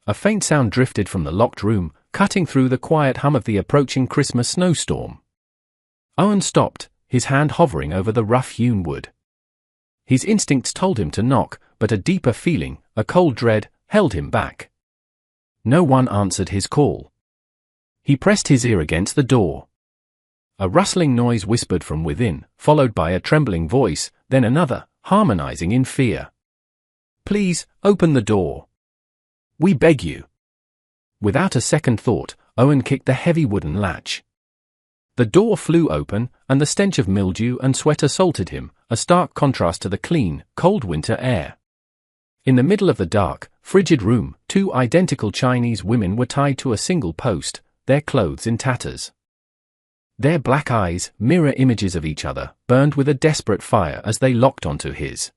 A faint sound drifted from the locked room, cutting through the quiet hum of the approaching Christmas snowstorm. Owen stopped, his hand hovering over the rough-hewn wood. His instincts told him to knock, but a deeper feeling, a cold dread, held him back. No one answered his call. He pressed his ear against the door. A rustling noise whispered from within, followed by a trembling voice, then another, harmonizing in fear. "Please, open the door. We beg you." Without a second thought, Owen kicked the heavy wooden latch. The door flew open, and the stench of mildew and sweat assaulted him, a stark contrast to the clean, cold winter air. In the middle of the dark, frigid room, two identical Chinese women were tied to a single post, their clothes in tatters. Their black eyes, mirror images of each other, burned with a desperate fire as they locked onto his.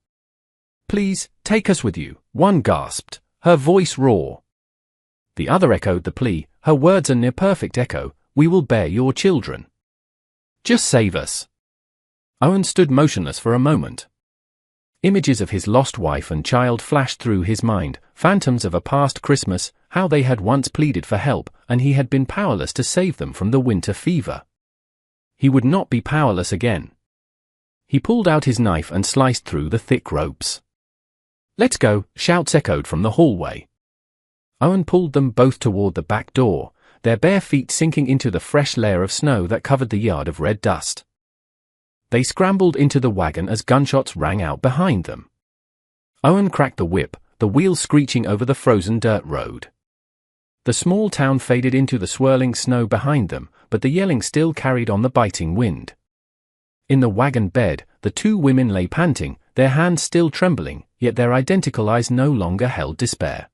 "Please, take us with you," one gasped, her voice raw. The other echoed the plea, her words a near-perfect echo, "We will bear your children. Just save us." Owen stood motionless for a moment. Images of his lost wife and child flashed through his mind, phantoms of a past Christmas, how they had once pleaded for help, and he had been powerless to save them from the winter fever. He would not be powerless again. He pulled out his knife and sliced through the thick ropes. "Let's go," shouts echoed from the hallway. Owen pulled them both toward the back door, their bare feet sinking into the fresh layer of snow that covered the yard of red dust. They scrambled into the wagon as gunshots rang out behind them. Owen cracked the whip, the wheels screeching over the frozen dirt road. The small town faded into the swirling snow behind them, but the yelling still carried on the biting wind. In the wagon bed, the two women lay panting, their hands still trembling, yet their identical eyes no longer held despair.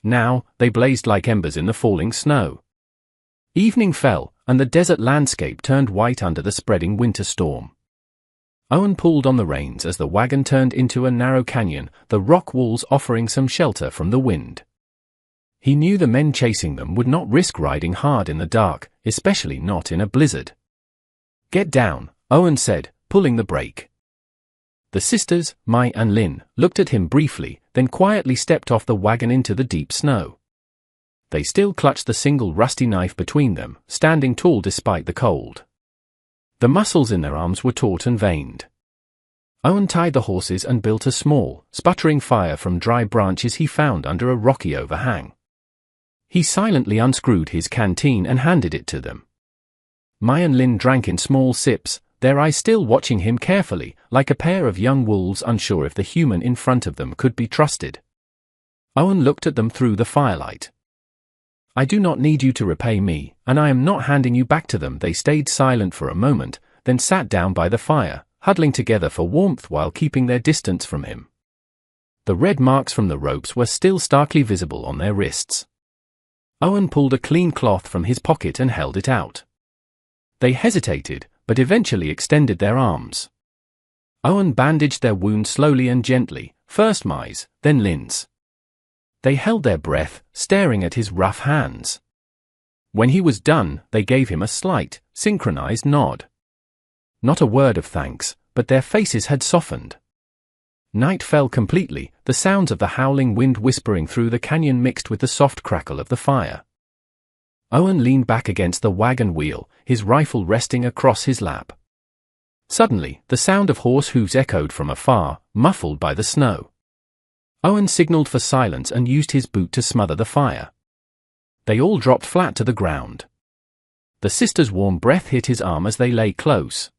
Now, they blazed like embers in the falling snow. Evening fell, and the desert landscape turned white under the spreading winter storm. Owen pulled on the reins as the wagon turned into a narrow canyon, the rock walls offering some shelter from the wind. He knew the men chasing them would not risk riding hard in the dark, especially not in a blizzard. "Get down," Owen said, pulling the brake. The sisters, Mai and Lin, looked at him briefly, then quietly stepped off the wagon into the deep snow. They still clutched the single rusty knife between them, standing tall despite the cold. The muscles in their arms were taut and veined. Owen tied the horses and built a small, sputtering fire from dry branches he found under a rocky overhang. He silently unscrewed his canteen and handed it to them. Mai and Lin drank in small sips, their eyes still watching him carefully, like a pair of young wolves unsure if the human in front of them could be trusted. Owen looked at them through the firelight. "I do not need you to repay me, and I am not handing you back to them." They stayed silent for a moment, then sat down by the fire, huddling together for warmth while keeping their distance from him. The red marks from the ropes were still starkly visible on their wrists. Owen pulled a clean cloth from his pocket and held it out. They hesitated, but eventually extended their arms. Owen bandaged their wounds slowly and gently, first Mai's, then Lin's. They held their breath, staring at his rough hands. When he was done, they gave him a slight, synchronized nod. Not a word of thanks, but their faces had softened. Night fell completely, the sounds of the howling wind whispering through the canyon mixed with the soft crackle of the fire. Owen leaned back against the wagon wheel, his rifle resting across his lap. Suddenly, the sound of horse hooves echoed from afar, muffled by the snow. Owen signaled for silence and used his boot to smother the fire. They all dropped flat to the ground. The sisters' warm breath hit his arm as they lay close.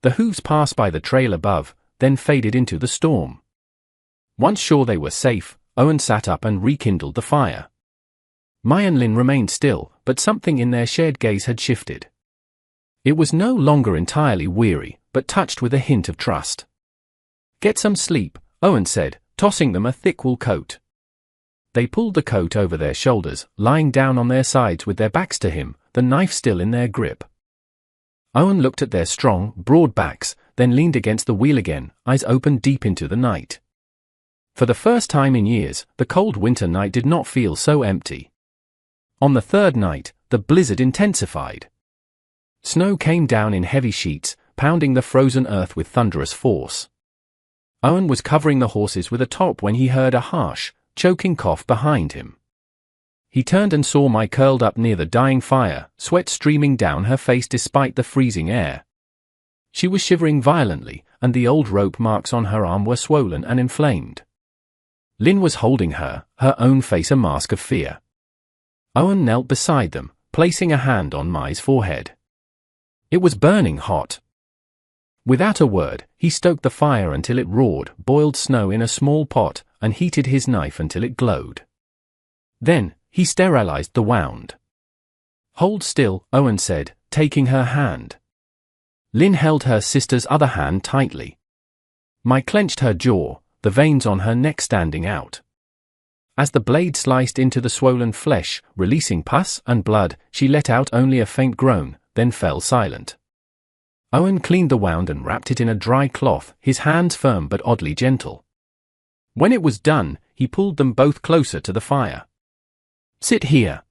The hooves passed by the trail above, then faded into the storm. Once sure they were safe, Owen sat up and rekindled the fire. Mai and Lin remained still, but something in their shared gaze had shifted. It was no longer entirely weary, but touched with a hint of trust. "Get some sleep," Owen said, tossing them a thick wool coat. They pulled the coat over their shoulders, lying down on their sides with their backs to him, the knife still in their grip. Owen looked at their strong, broad backs, then leaned against the wheel again, eyes open deep into the night. For the first time in years, the cold winter night did not feel so empty. On the third night, the blizzard intensified. Snow came down in heavy sheets, pounding the frozen earth with thunderous force. Owen was covering the horses with a top when he heard a harsh, choking cough behind him. He turned and saw Mai curled up near the dying fire, sweat streaming down her face despite the freezing air. She was shivering violently, and the old rope marks on her arm were swollen and inflamed. Lin was holding her, her own face a mask of fear. Owen knelt beside them, placing a hand on Mai's forehead. It was burning hot. Without a word, he stoked the fire until it roared, boiled snow in a small pot, and heated his knife until it glowed. Then, he sterilized the wound. "Hold still," Owen said, taking her hand. Lin held her sister's other hand tightly. Mai clenched her jaw, the veins on her neck standing out. As the blade sliced into the swollen flesh, releasing pus and blood, she let out only a faint groan, then fell silent. Owen cleaned the wound and wrapped it in a dry cloth, his hands firm but oddly gentle. When it was done, he pulled them both closer to the fire. "Sit here."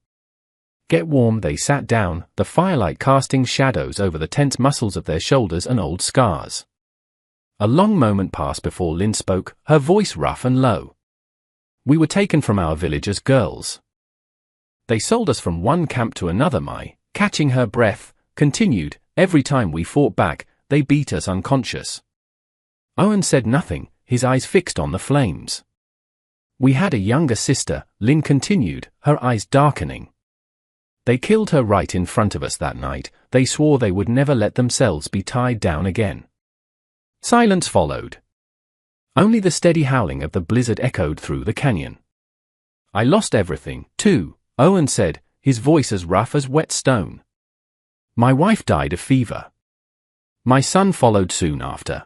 "Get warm." They sat down, the firelight casting shadows over the tense muscles of their shoulders and old scars. A long moment passed before Lin spoke, her voice rough and low. "We were taken from our village as girls. They sold us from one camp to another." Mai, catching her breath, continued, "Every time we fought back, they beat us unconscious." Owen said nothing, his eyes fixed on the flames. "We had a younger sister," Lin continued, her eyes darkening. "They killed her right in front of us that night. They swore they would never let themselves be tied down again." Silence followed. Only the steady howling of the blizzard echoed through the canyon. "I lost everything, too," Owen said, his voice as rough as wet stone. "My wife died of fever. My son followed soon after.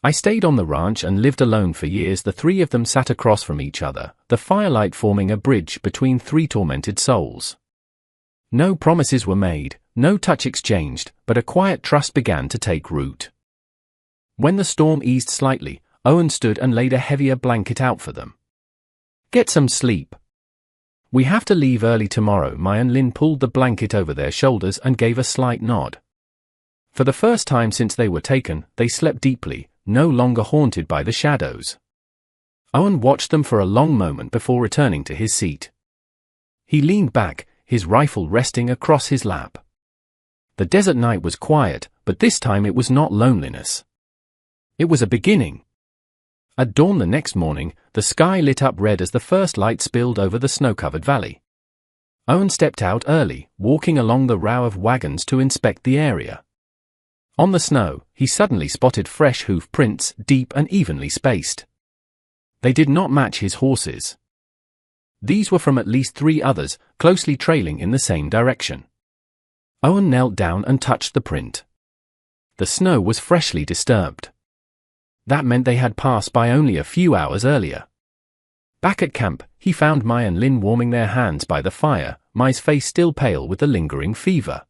I stayed on the ranch and lived alone for years." The three of them sat across from each other, the firelight forming a bridge between three tormented souls. No promises were made, no touch exchanged, but a quiet trust began to take root. When the storm eased slightly, Owen stood and laid a heavier blanket out for them. "Get some sleep. We have to leave early tomorrow." Mai and Lin pulled the blanket over their shoulders and gave a slight nod. For the first time since they were taken, they slept deeply, no longer haunted by the shadows. Owen watched them for a long moment before returning to his seat. He leaned back, his rifle resting across his lap. The desert night was quiet, but this time it was not loneliness. It was a beginning. At dawn the next morning, the sky lit up red as the first light spilled over the snow-covered valley. Owen stepped out early, walking along the row of wagons to inspect the area. On the snow, he suddenly spotted fresh hoof prints, deep and evenly spaced. They did not match his horses. These were from at least three others, closely trailing in the same direction. Owen knelt down and touched the print. The snow was freshly disturbed. That meant they had passed by only a few hours earlier. Back at camp, he found Mai and Lin warming their hands by the fire, Mai's face still pale with the lingering fever.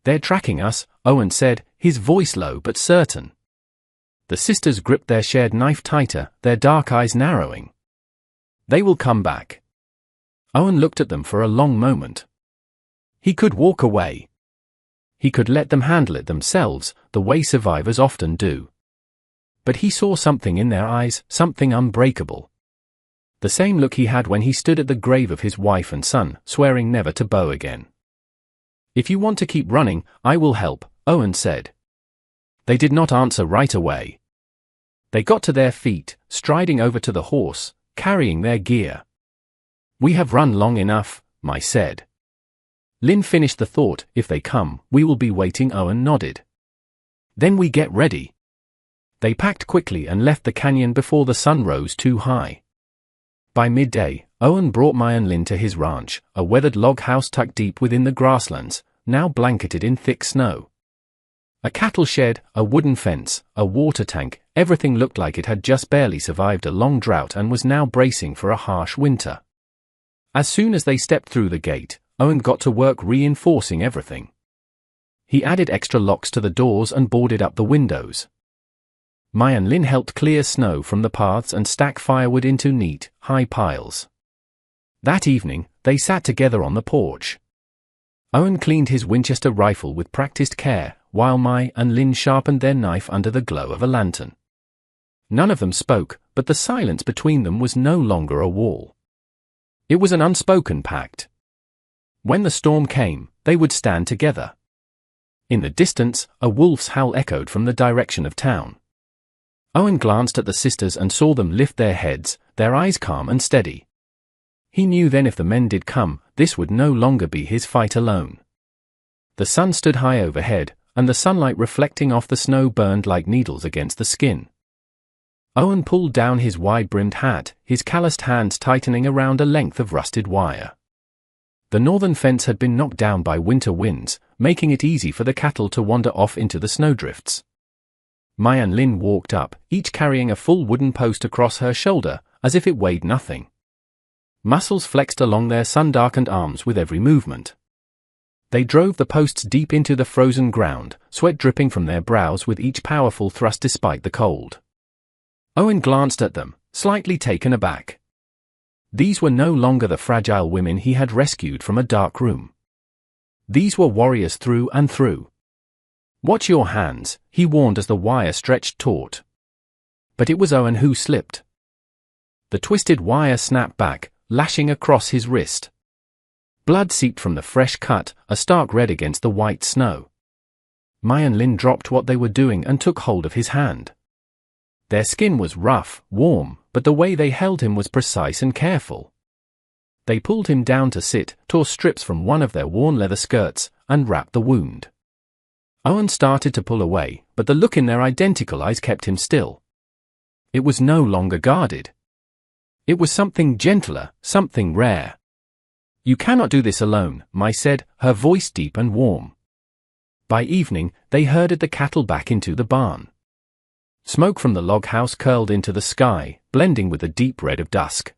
"They're tracking us," Owen said, his voice low but certain. The sisters gripped their shared knife tighter, their dark eyes narrowing. "They will come back." Owen looked at them for a long moment. He could walk away. He could let them handle it themselves, the way survivors often do. But he saw something in their eyes, something unbreakable. The same look he had when he stood at the grave of his wife and son, swearing never to bow again. "If you want to keep running, I will help," Owen said. They did not answer right away. They got to their feet, striding over to the horse, carrying their gear. "We have run long enough," Mai said. Lin finished the thought, "If they come, we will be waiting." Owen nodded. "Then we get ready." They packed quickly and left the canyon before the sun rose too high. By midday, Owen brought Mai and Lin to his ranch, a weathered log house tucked deep within the grasslands, now blanketed in thick snow. A cattle shed, a wooden fence, a water tank, everything looked like it had just barely survived a long drought and was now bracing for a harsh winter. As soon as they stepped through the gate, Owen got to work reinforcing everything. He added extra locks to the doors and boarded up the windows. Mai and Lin helped clear snow from the paths and stack firewood into neat, high piles. That evening, they sat together on the porch. Owen cleaned his Winchester rifle with practiced care, while Mai and Lin sharpened their knife under the glow of a lantern. None of them spoke, but the silence between them was no longer a wall. It was an unspoken pact. When the storm came, they would stand together. In the distance, a wolf's howl echoed from the direction of town. Owen glanced at the sisters and saw them lift their heads, their eyes calm and steady. He knew then if the men did come, this would no longer be his fight alone. The sun stood high overhead, and the sunlight reflecting off the snow burned like needles against the skin. Owen pulled down his wide-brimmed hat, his calloused hands tightening around a length of rusted wire. The northern fence had been knocked down by winter winds, making it easy for the cattle to wander off into the snowdrifts. Mai and Lin walked up, each carrying a full wooden post across her shoulder, as if it weighed nothing. Muscles flexed along their sun-darkened arms with every movement. They drove the posts deep into the frozen ground, sweat dripping from their brows with each powerful thrust despite the cold. Owen glanced at them, slightly taken aback. These were no longer the fragile women he had rescued from a dark room. These were warriors through and through. "Watch your hands," he warned as the wire stretched taut. But it was Owen who slipped. The twisted wire snapped back, lashing across his wrist. Blood seeped from the fresh cut, a stark red against the white snow. Mai and Lin dropped what they were doing and took hold of his hand. Their skin was rough, warm, but the way they held him was precise and careful. They pulled him down to sit, tore strips from one of their worn leather skirts, and wrapped the wound. Owen started to pull away, but the look in their identical eyes kept him still. It was no longer guarded. It was something gentler, something rare. "You cannot do this alone," Mai said, her voice deep and warm. By evening, they herded the cattle back into the barn. Smoke from the log house curled into the sky, blending with the deep red of dusk.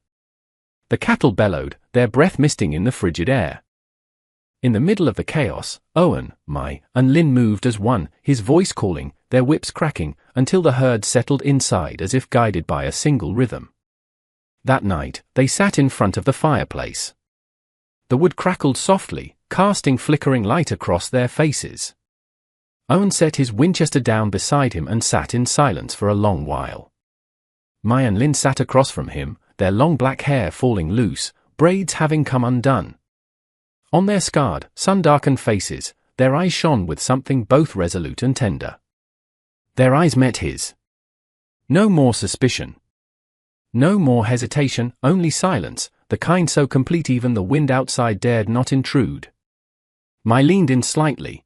The cattle bellowed, their breath misting in the frigid air. In the middle of the chaos, Owen, Mai, and Lin moved as one, his voice calling, their whips cracking, until the herd settled inside as if guided by a single rhythm. That night, they sat in front of the fireplace. The wood crackled softly, casting flickering light across their faces. Owen set his Winchester down beside him and sat in silence for a long while. Mai and Lin sat across from him, their long black hair falling loose, braids having come undone. On their scarred, sun-darkened faces, their eyes shone with something both resolute and tender. Their eyes met his. No more suspicion. No more hesitation, only silence, the kind so complete even the wind outside dared not intrude. Mai leaned in slightly.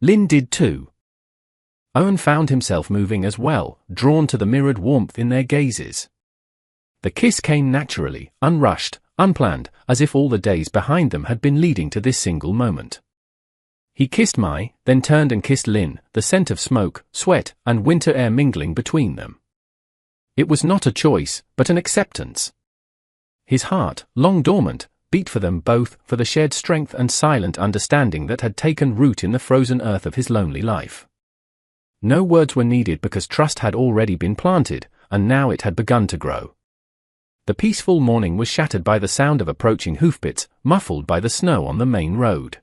Lin did too. Owen found himself moving as well, drawn to the mirrored warmth in their gazes. The kiss came naturally, unrushed, unplanned, as if all the days behind them had been leading to this single moment. He kissed Mai, then turned and kissed Lin, the scent of smoke, sweat, and winter air mingling between them. It was not a choice, but an acceptance. His heart, long dormant, beat for them both, for the shared strength and silent understanding that had taken root in the frozen earth of his lonely life. No words were needed because trust had already been planted, and now it had begun to grow. The peaceful morning was shattered by the sound of approaching hoofbeats, muffled by the snow on the main road.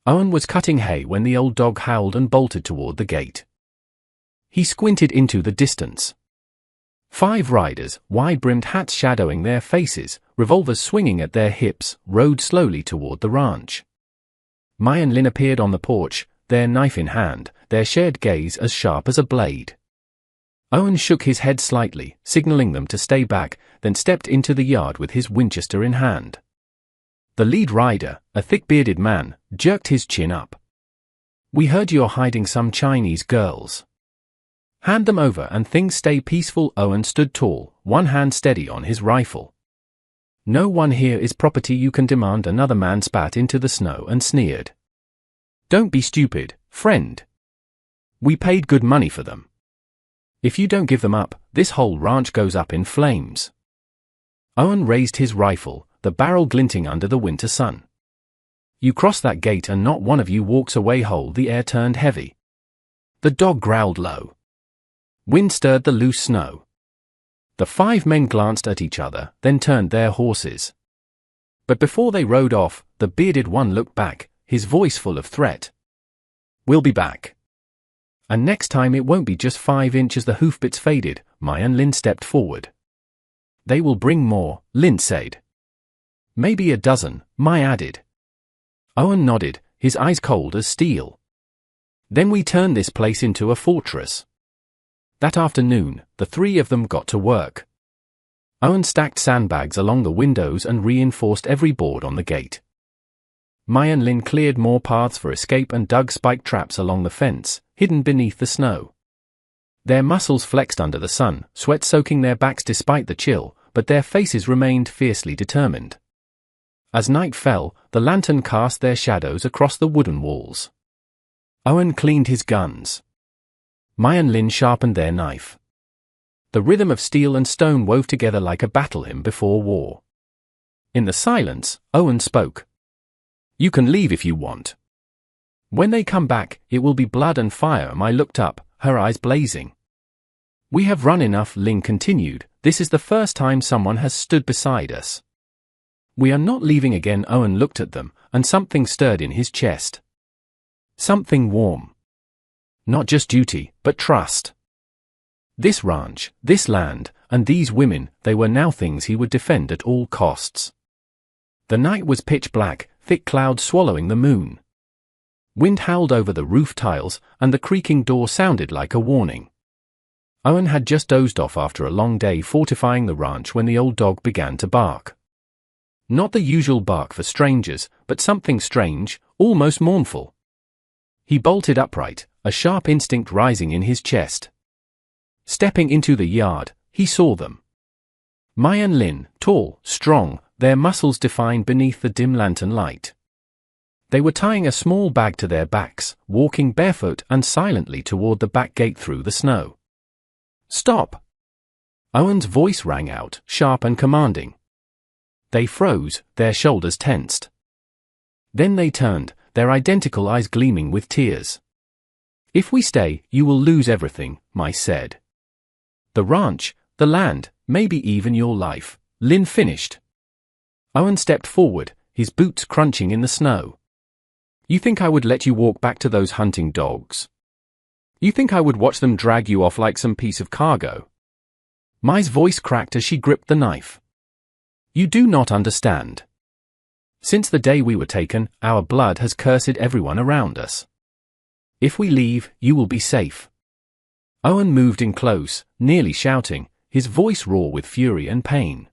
Owen was cutting hay when the old dog howled and bolted toward the gate. He squinted into the distance. 5 riders, wide-brimmed hats shadowing their faces, revolvers swinging at their hips, rode slowly toward the ranch. Mai and Lin appeared on the porch, their knife in hand, their shared gaze as sharp as a blade. Owen shook his head slightly, signaling them to stay back, then stepped into the yard with his Winchester in hand. The lead rider, a thick-bearded man, jerked his chin up. "We heard you're hiding some Chinese girls. Hand them over and things stay peaceful." Owen stood tall, one hand steady on his rifle. "No one here is property you can demand." Another man spat into the snow and sneered. "Don't be stupid, friend. We paid good money for them. If you don't give them up, this whole ranch goes up in flames." Owen raised his rifle, the barrel glinting under the winter sun. "You cross that gate and not one of you walks away whole." The air turned heavy. The dog growled low. Wind stirred the loose snow. The 5 men glanced at each other, then turned their horses. But before they rode off, the bearded one looked back, his voice full of threat. "We'll be back. And next time it won't be just 5 inches." The hoofbeats faded, Mai and Lin stepped forward. "They will bring more," Lin said. Maybe a dozen, Mai added. Owen nodded, his eyes cold as steel. Then we turned this place into a fortress. That afternoon, the three of them got to work. Owen stacked sandbags along the windows and reinforced every board on the gate. Mai and Lin cleared more paths for escape and dug spike traps along the fence, hidden beneath the snow. Their muscles flexed under the sun, sweat soaking their backs despite the chill, but their faces remained fiercely determined. As night fell, the lantern cast their shadows across the wooden walls. Owen cleaned his guns. Mai and Lin sharpened their knife. The rhythm of steel and stone wove together like a battle hymn before war. In the silence, Owen spoke. You can leave if you want. When they come back, it will be blood and fire. Mai looked up, her eyes blazing. We have run enough, Lin continued. This is the first time someone has stood beside us. We are not leaving again. Owen looked at them, and something stirred in his chest. Something warm. Not just duty, but trust. This ranch, this land, and these women, they were now things he would defend at all costs. The night was pitch black, thick clouds swallowing the moon. Wind howled over the roof tiles, and the creaking door sounded like a warning. Owen had just dozed off after a long day fortifying the ranch when the old dog began to bark. Not the usual bark for strangers, but something strange, almost mournful. He bolted upright, a sharp instinct rising in his chest. Stepping into the yard, he saw them. Mai and Lin, tall, strong, their muscles defined beneath the dim lantern light. They were tying a small bag to their backs, walking barefoot and silently toward the back gate through the snow. Stop! Owen's voice rang out, sharp and commanding. They froze, their shoulders tensed. Then they turned, their identical eyes gleaming with tears. If we stay, you will lose everything, Mai said. The ranch, the land, maybe even your life, Lin finished. Owen stepped forward, his boots crunching in the snow. You think I would let you walk back to those hunting dogs? You think I would watch them drag you off like some piece of cargo? Mai's voice cracked as she gripped the knife. You do not understand. Since the day we were taken, our blood has cursed everyone around us. If we leave, you will be safe. Owen moved in close, nearly shouting, his voice raw with fury and pain.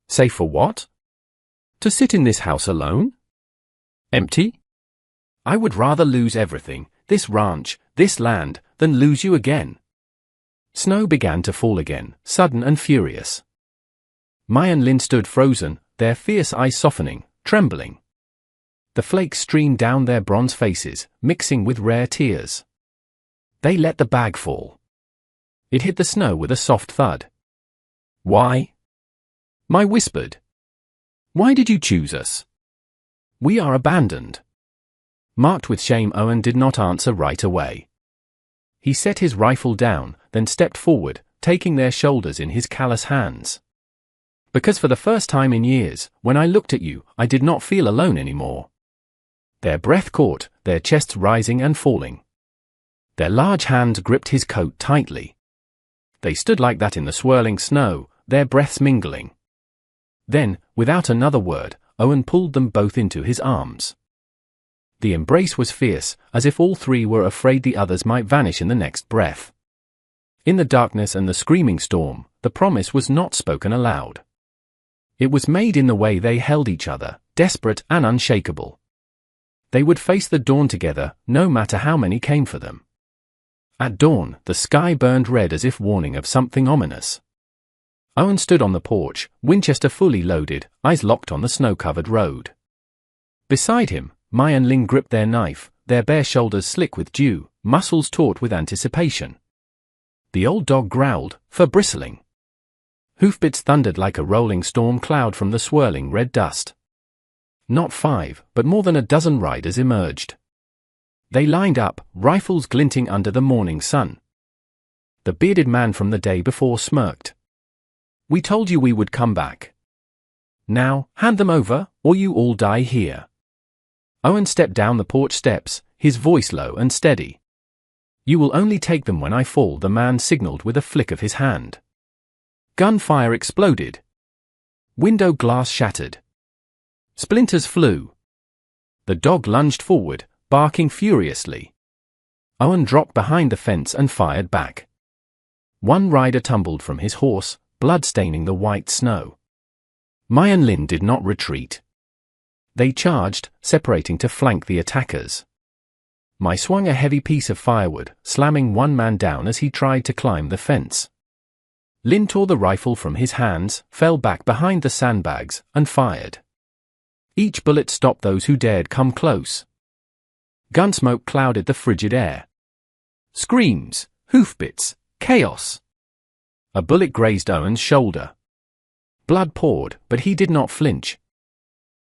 Safe for what? To sit in this house alone? Empty? I would rather lose everything, this ranch, this land, than lose you again. Snow began to fall again, sudden and furious. Mai and Lin stood frozen, their fierce eyes softening, trembling. The flakes streamed down their bronze faces, mixing with rare tears. They let the bag fall. It hit the snow with a soft thud. Why? Mai whispered. Why did you choose us? We are abandoned. Marked with shame, Owen did not answer right away. He set his rifle down, then stepped forward, taking their shoulders in his callous hands. Because for the first time in years, when I looked at you, I did not feel alone anymore. Their breath caught, their chests rising and falling. Their large hands gripped his coat tightly. They stood like that in the swirling snow, their breaths mingling. Then, without another word, Owen pulled them both into his arms. The embrace was fierce, as if all three were afraid the others might vanish in the next breath. In the darkness and the screaming storm, the promise was not spoken aloud. It was made in the way they held each other, desperate and unshakable. They would face the dawn together, no matter how many came for them. At dawn, the sky burned red as if warning of something ominous. Owen stood on the porch, Winchester fully loaded, eyes locked on the snow-covered road. Beside him, Mai and Lin gripped their knife, their bare shoulders slick with dew, muscles taut with anticipation. The old dog growled, for bristling. Hoofbeats thundered like a rolling storm cloud from the swirling red dust. Not 5, but more than a dozen riders emerged. They lined up, rifles glinting under the morning sun. The bearded man from the day before smirked. We told you we would come back. Now, hand them over, or you all die here. Owen stepped down the porch steps, his voice low and steady. You will only take them when I fall, the man signaled with a flick of his hand. Gunfire exploded. Window glass shattered. Splinters flew. The dog lunged forward, barking furiously. Owen dropped behind the fence and fired back. One rider tumbled from his horse, blood staining the white snow. Mai and Lin did not retreat. They charged, separating to flank the attackers. Mai swung a heavy piece of firewood, slamming one man down as he tried to climb the fence. Lin tore the rifle from his hands, fell back behind the sandbags, and fired. Each bullet stopped those who dared come close. Gunsmoke clouded the frigid air. Screams, hoofbeats, chaos. A bullet grazed Owen's shoulder. Blood poured, but he did not flinch.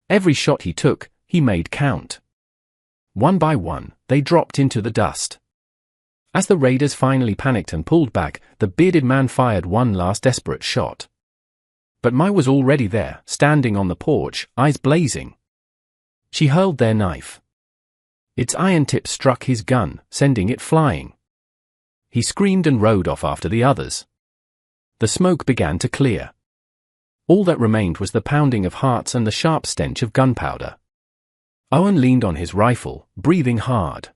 Every shot he took, he made count. One by one, they dropped into the dust. As the raiders finally panicked and pulled back, the bearded man fired one last desperate shot. But Mai was already there, standing on the porch, eyes blazing. She hurled their knife. Its iron tip struck his gun, sending it flying. He screamed and rode off after the others. The smoke began to clear. All that remained was the pounding of hearts and the sharp stench of gunpowder. Owen leaned on his rifle, breathing hard.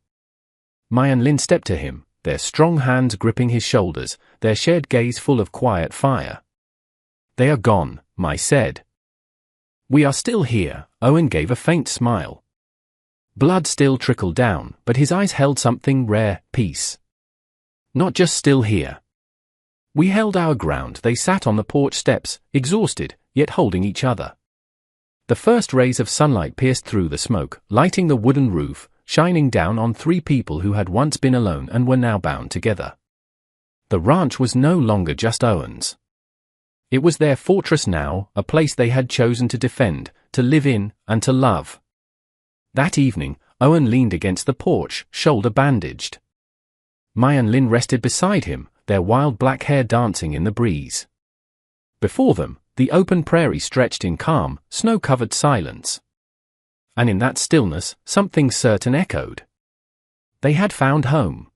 Mai and Lin stepped to him, their strong hands gripping his shoulders, their shared gaze full of quiet fire. "They are gone," Mai said. "We are still here," Owen gave a faint smile. Blood still trickled down, but his eyes held something rare, peace. "Not just still here. We held our ground." They sat on the porch steps, exhausted, yet holding each other. The first rays of sunlight pierced through the smoke, lighting the wooden roof, shining down on three people who had once been alone and were now bound together. The ranch was no longer just Owen's. It was their fortress now, a place they had chosen to defend, to live in, and to love. That evening, Owen leaned against the porch, shoulder bandaged. Mai and Lin rested beside him, their wild black hair dancing in the breeze. Before them, the open prairie stretched in calm, snow-covered silence. And in that stillness, something certain echoed. They had found home.